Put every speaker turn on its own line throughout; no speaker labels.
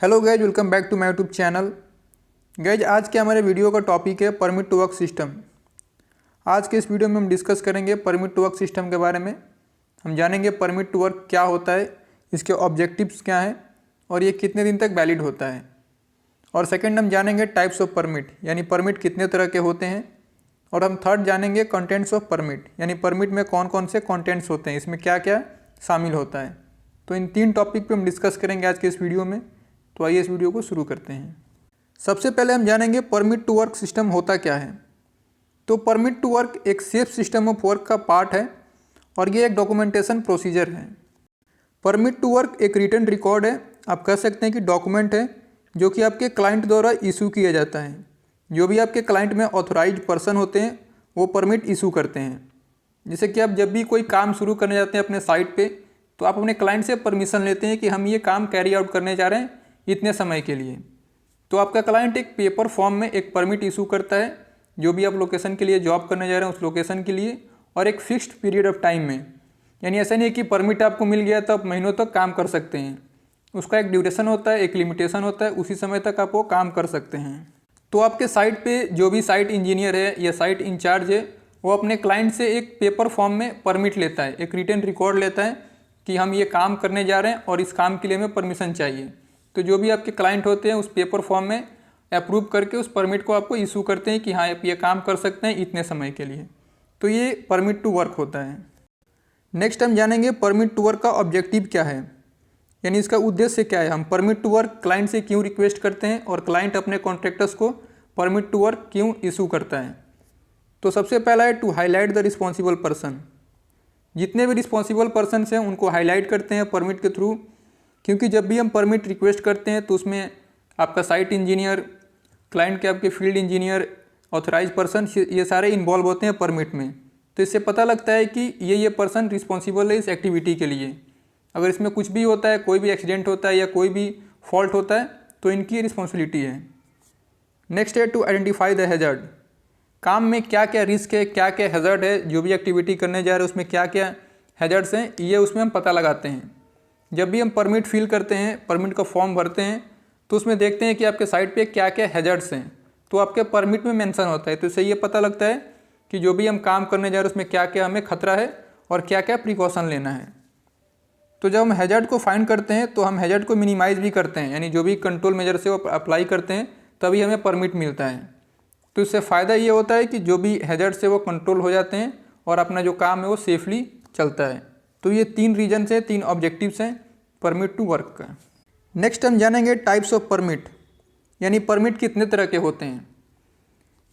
Hello guys, welcome back to my YouTube channel. Guys, आज के हमारे वीडियो का टॉपिक है परमिट टू वर्क सिस्टम। आज के इस वीडियो में हम डिस्कस करेंगे परमिट टू वर्क सिस्टम के बारे में। हम जानेंगे परमिट टू वर्क क्या होता है, इसके ऑब्जेक्टिव्स क्या हैं और ये कितने दिन तक वैलिड होता है। और सेकंड हम जानेंगे टाइप्स ऑफ परमिट, यानी परमिट कितने तरह के होते हैं। और हम थर्ड जानेंगे कंटेंट्स ऑफ परमिट, यानी परमिट में कौन कौन से कंटेंट्स होते हैं, इसमें क्या क्या शामिल होता है। तो इन तीन टॉपिक पे हम डिस्कस करेंगे आज के इस वीडियो में। तो आइए इस वीडियो को शुरू करते हैं। सबसे पहले हम जानेंगे परमिट टू वर्क सिस्टम होता क्या है। तो परमिट टू वर्क एक सेफ सिस्टम ऑफ वर्क का पार्ट है और ये एक डॉक्यूमेंटेशन प्रोसीजर है। परमिट टू वर्क एक रिटन रिकॉर्ड है, आप कह सकते हैं कि डॉक्यूमेंट है, जो कि आपके क्लाइंट द्वारा इशू किया जाता है। जो भी आपके क्लाइंट में ऑथोराइज्ड पर्सन होते हैं वो परमिट इशू करते हैं। जैसे कि आप जब भी कोई काम शुरू करने जाते हैं अपने साइट पे, तो आप अपने क्लाइंट से परमिशन लेते हैं कि हम ये काम कैरी आउट करने जा रहे हैं इतने समय के लिए। तो आपका क्लाइंट एक पेपर फॉर्म में एक परमिट इशू करता है, जो भी आप लोकेशन के लिए जॉब करने जा रहे हैं उस लोकेशन के लिए, और एक फिक्स्ड पीरियड ऑफ टाइम में। यानी ऐसा नहीं है कि परमिट आपको मिल गया तो आप महीनों तक काम कर सकते हैं। उसका एक ड्यूरेशन होता है, एक लिमिटेशन होता है, उसी समय तक आप वो काम कर सकते हैं। तो आपके साइट पे जो भी साइट इंजीनियर है या साइट इंचार्ज है, वो अपने क्लाइंट से एक पेपर फॉर्म में परमिट लेता है, एक रिटन रिकॉर्ड लेता है कि हम ये काम करने जा रहे हैं और इस काम के लिए हमें परमिशन चाहिए। तो जो भी आपके क्लाइंट होते हैं उस पेपर फॉर्म में अप्रूव करके उस परमिट को आपको इशू करते हैं कि हाँ आप ये काम कर सकते हैं इतने समय के लिए। तो ये परमिट टू वर्क होता है। नेक्स्ट हम जानेंगे परमिट टू वर्क का ऑब्जेक्टिव क्या है, यानी इसका उद्देश्य क्या है। हम परमिट टू वर्क क्लाइंट से क्यों रिक्वेस्ट करते हैं और क्लाइंट अपने कॉन्ट्रैक्टर्स को परमिट टू वर्क क्यों इशू करता है। तो सबसे पहला है to highlight the responsible person. जितने भी रिस्पॉन्सिबल पर्सन हैं उनको हाईलाइट करते हैं परमिट के थ्रू, क्योंकि जब भी हम परमिट रिक्वेस्ट करते हैं तो उसमें आपका साइट इंजीनियर, क्लाइंट के आपके फील्ड इंजीनियर, ऑथराइज पर्सन, ये सारे इन्वॉल्व होते हैं परमिट में। तो इससे पता लगता है कि ये पर्सन रिस्पॉन्सिबल है इस एक्टिविटी के लिए। अगर इसमें कुछ भी होता है, कोई भी एक्सीडेंट होता है या कोई भी फॉल्ट होता है, तो इनकी रिस्पॉन्सिबिलिटी है। नेक्स्ट है टू आइडेंटिफाई द हैजर्ड। काम में क्या क्या रिस्क है, क्या क्या हैजर्ड है, जो भी एक्टिविटी करने जा रहे हैं उसमें क्या क्या हैजर्ड्स हैं, ये उसमें हम पता लगाते हैं। जब भी हम परमिट फिल करते हैं, परमिट का फॉर्म भरते हैं, तो उसमें देखते हैं कि आपके साइट पे क्या क्या हैजर्ड्स हैं, तो आपके परमिट में मेंशन होता है। तो इससे ये पता लगता है कि जो भी हम काम करने जा रहे हैं उसमें क्या क्या हमें खतरा है और क्या क्या प्रिकॉशन लेना है। तो जब हम हैजर्ड को फाइंड करते हैं तो हम हैजर्ड को मिनिमाइज़ भी करते हैं, यानी जो भी कंट्रोल मेजर से वो अप्लाई करते हैं तभी हमें परमिट मिलता है। तो इससे फ़ायदा ये होता है कि जो भी हैजर्ड से वो कंट्रोल हो जाते हैं और अपना जो काम है वो सेफली चलता है। तो ये तीन रीजन से, तीन ऑब्जेक्टिव्स हैं परमिट टू वर्क का। नेक्स्ट हम जानेंगे टाइप्स ऑफ परमिट, यानी परमिट कितने तरह के होते हैं।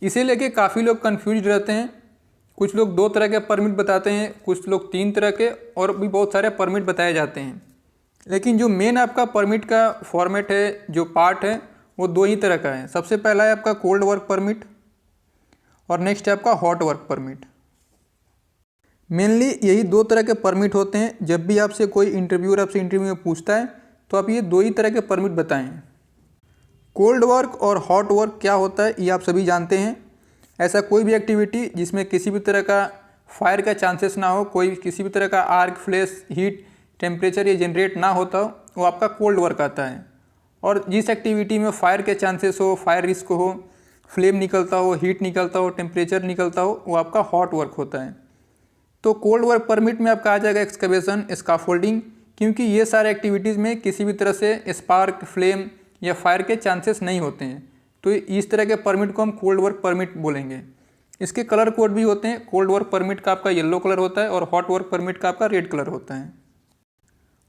इसे लेके काफ़ी लोग कन्फ्यूज रहते हैं। कुछ लोग 2 तरह के परमिट बताते हैं, कुछ लोग 3 तरह के, और भी बहुत सारे परमिट बताए जाते हैं। लेकिन जो मेन आपका परमिट का फॉर्मेट है, जो पार्ट है, वो 2 ही तरह का है। सबसे पहला है आपका कोल्ड वर्क परमिट और नेक्स्ट है आपका हॉट वर्क परमिट। मेनली यही 2 तरह के परमिट होते हैं। जब भी आपसे कोई इंटरव्यूअर आपसे इंटरव्यू में पूछता है तो आप ये 2 ही तरह के परमिट बताएं। कोल्ड वर्क और हॉट वर्क क्या होता है ये आप सभी जानते हैं। ऐसा कोई भी एक्टिविटी जिसमें किसी भी तरह का फायर का चांसेस ना हो, कोई किसी भी तरह का आर्क, फ्लैश, हीट, टेम्परेचर ये जनरेट ना होता हो, वो आपका कोल्ड वर्क आता है। और जिस एक्टिविटी में फायर के चांसेस हो, फायर रिस्क हो, फ्लेम निकलता हो, हीट निकलता हो, टेम्परेचर निकलता हो, वो आपका हॉट वर्क होता है। तो कोल्ड वर्क परमिट में आपका आ जाएगा एक्सकवेशन, स्काफोल्डिंग, क्योंकि ये सारे एक्टिविटीज़ में किसी भी तरह से स्पार्क, फ्लेम या फायर के चांसेस नहीं होते हैं। तो इस तरह के परमिट को हम कोल्ड वर्क परमिट बोलेंगे। इसके कलर कोड भी होते हैं। कोल्ड वर्क परमिट का आपका येलो कलर होता है और हॉट वर्क परमिट का आपका रेड कलर होता है।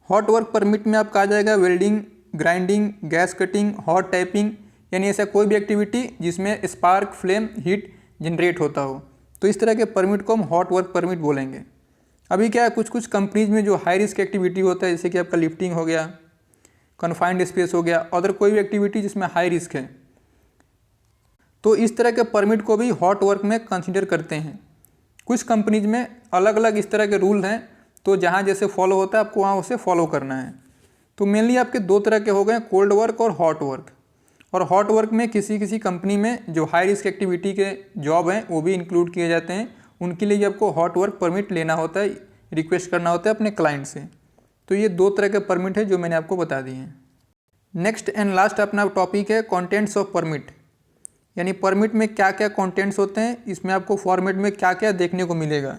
हॉट वर्क परमिट में आपका आ जाएगा welding, grinding, gas cutting, hot typing, यानी ऐसा कोई भी एक्टिविटी जिसमें स्पार्क, फ्लेम, हीट जनरेट होता हो। तो इस तरह के परमिट को हम हॉट वर्क परमिट बोलेंगे। अभी क्या है, कुछ कुछ कंपनीज में जो हाई रिस्क एक्टिविटी होता है, जैसे कि आपका लिफ्टिंग हो गया, कन्फाइंड स्पेस हो गया, अदर कोई भी एक्टिविटी जिसमें हाई रिस्क है, तो इस तरह के परमिट को भी हॉट वर्क में कंसीडर करते हैं। कुछ कंपनीज में अलग अलग इस तरह के रूल हैं, तो जहाँ जैसे फॉलो होता है आपको वहाँ उसे फॉलो करना है। तो मेनली आपके 2 तरह के हो गए, कोल्ड वर्क और हॉट वर्क। और हॉट वर्क में किसी किसी कंपनी में जो हाई रिस्क एक्टिविटी के जॉब हैं वो भी इंक्लूड किए जाते हैं। उनके लिए आपको हॉट वर्क परमिट लेना होता है, रिक्वेस्ट करना होता है अपने क्लाइंट से। तो ये 2 तरह के परमिट है जो मैंने आपको बता दिए हैं। नेक्स्ट एंड लास्ट अपना टॉपिक है कंटेंट्स ऑफ परमिट, यानी परमिट में क्या क्या कंटेंट्स होते हैं, इसमें आपको फॉर्मेट में क्या क्या देखने को मिलेगा।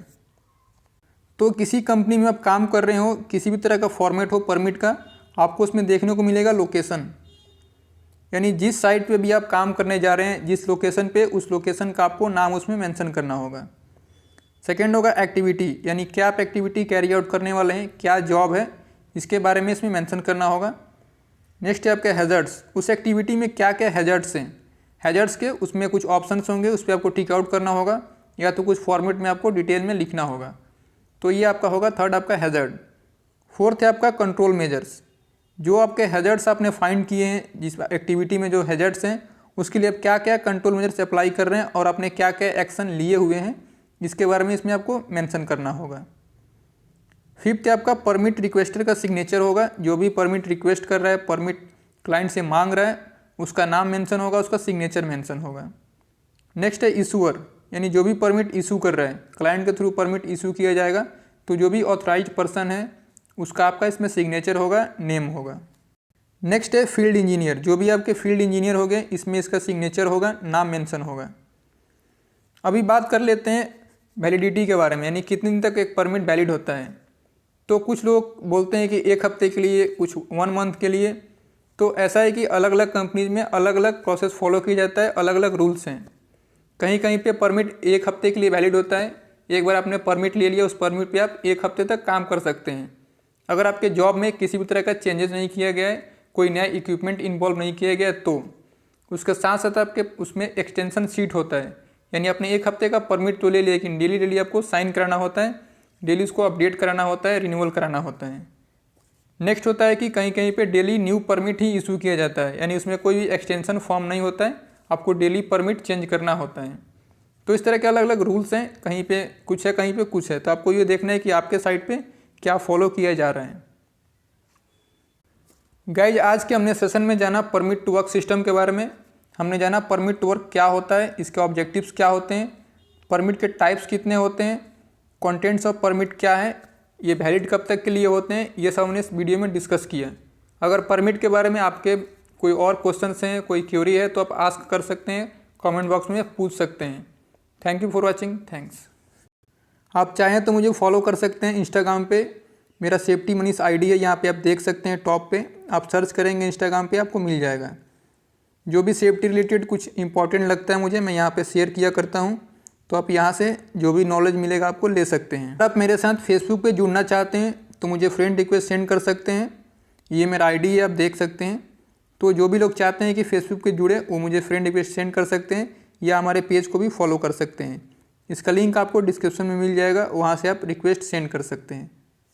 तो किसी कंपनी में आप काम कर रहे हो, किसी भी तरह का फॉर्मेट हो परमिट का, आपको उसमें देखने को मिलेगा लोकेशन, यानी जिस साइट पे भी आप काम करने जा रहे हैं, जिस लोकेशन पे, उस लोकेशन का आपको नाम उसमें मेंशन करना होगा। सेकंड होगा एक्टिविटी, यानी क्या आप एक्टिविटी कैरी आउट करने वाले हैं, क्या जॉब है, इसके बारे में इसमें मेंशन करना होगा। नेक्स्ट है आपके हैजर्ड्स, उस एक्टिविटी में क्या क्या हैजर्ड्स हैं, हैजर्ड्स के उसमें कुछ ऑप्शंस होंगे, उस पर आपको टिक आउट करना होगा या तो कुछ फॉर्मेट में आपको डिटेल में लिखना होगा। तो ये आपका होगा थर्ड आपका हैजर्ड। फोर्थ है आपका कंट्रोल मेजर्स, जो आपके हैजर्ड्स आपने फाइंड किए हैं, जिस एक्टिविटी में जो हैजर्ड्स हैं उसके लिए आप क्या क्या कंट्रोल मेजर्स अप्लाई कर रहे हैं और आपने क्या क्या एक्शन लिए हुए हैं, इसके बारे में इसमें आपको मेंशन करना होगा। फिफ्थ है आपका परमिट रिक्वेस्टर का सिग्नेचर होगा, जो भी परमिट रिक्वेस्ट कर रहा है, परमिट क्लाइंट से मांग रहा है, उसका नाम मेंशन होगा, उसका सिग्नेचर मेंशन होगा। नेक्स्ट है इशूअर, यानी जो भी परमिट इशू कर रहा है, क्लाइंट के थ्रू परमिट इशू किया जाएगा, तो जो भी ऑथराइज्ड पर्सन है उसका आपका इसमें सिग्नेचर होगा, नेम होगा। नेक्स्ट है फील्ड इंजीनियर, जो भी आपके फील्ड इंजीनियर हो गए, इसमें इसका सिग्नेचर होगा, नाम मेंशन होगा। अभी बात कर लेते हैं वैलिडिटी के बारे में, यानी कितने दिन तक एक परमिट वैलिड होता है। तो कुछ लोग बोलते हैं कि 1 हफ्ते के लिए, कुछ 1 मंथ के लिए। तो ऐसा है कि अलग अलग कंपनीज में अलग अलग प्रोसेस फॉलो किया जाता है, अलग अलग रूल्स हैं। कहीं कहीं पे परमिट 1 हफ्ते के लिए वैलिड होता है, एक बार आपने परमिट ले लिया, उस परमिट पे आप 1 हफ्ते तक काम कर सकते हैं। अगर आपके जॉब में किसी भी तरह का चेंजेस नहीं किया गया है, कोई नया इक्विपमेंट इन्वॉल्व नहीं किया गया है, तो उसके साथ साथ आपके उसमें एक्सटेंशन शीट होता है, यानी आपने 1 हफ्ते का परमिट तो ले लिया, लेकिन डेली डेली आपको साइन कराना होता है, डेली उसको अपडेट कराना होता है, रिन्यूअल कराना होता है। नेक्स्ट होता है कि कहीं कहीं पे डेली न्यू परमिट ही इशू किया जाता है, यानी उसमें कोई भी एक्सटेंशन फॉर्म नहीं होता है, आपको डेली परमिट चेंज करना होता है। तो इस तरह के अलग अलग रूल्स हैं, कहीं पे कुछ है, कहीं पे कुछ है। तो आपको ये देखना है कि आपके साइट पे क्या फॉलो किया जा रहा है। गाइज, आज के हमने सेशन में जाना परमिट टू वर्क सिस्टम के बारे में। हमने जाना परमिट टू वर्क क्या होता है, इसके ऑब्जेक्टिव्स क्या होते हैं, परमिट के टाइप्स कितने होते हैं, कंटेंट्स ऑफ परमिट क्या है, ये वैलिड कब तक के लिए होते हैं, ये सब हमने इस वीडियो में डिस्कस किया। अगर परमिट के बारे में आपके कोई और क्वेश्चंस हैं, कोई क्वेरी है, तो आप आस्क कर सकते हैं, कमेंट बॉक्स में पूछ सकते हैं। Thank you for watching, thanks. आप चाहें तो मुझे फॉलो कर सकते हैं इंस्टाग्राम पे, मेरा सेफ्टी मनीष आईडी है, यहाँ पे आप देख सकते हैं टॉप पे, आप सर्च करेंगे इंस्टाग्राम पे आपको मिल जाएगा। जो भी सेफ्टी रिलेटेड कुछ इंपॉर्टेंट लगता है मुझे, मैं यहाँ पे शेयर किया करता हूँ, तो आप यहाँ से जो भी नॉलेज मिलेगा आपको ले सकते हैं। आप मेरे साथ फेसबुक पे जुड़ना चाहते हैं तो मुझे फ्रेंड रिक्वेस्ट सेंड कर सकते हैं, ये मेरा आईडी है, आप देख सकते हैं। तो जो भी लोग चाहते हैं कि फेसबुक पे जुड़े, वो मुझे फ्रेंड रिक्वेस्ट सेंड कर सकते हैं या हमारे पेज को भी फॉलो कर सकते हैं। इसका लिंक आपको डिस्क्रिप्शन में मिल जाएगा, वहाँ से आप रिक्वेस्ट सेंड कर सकते हैं।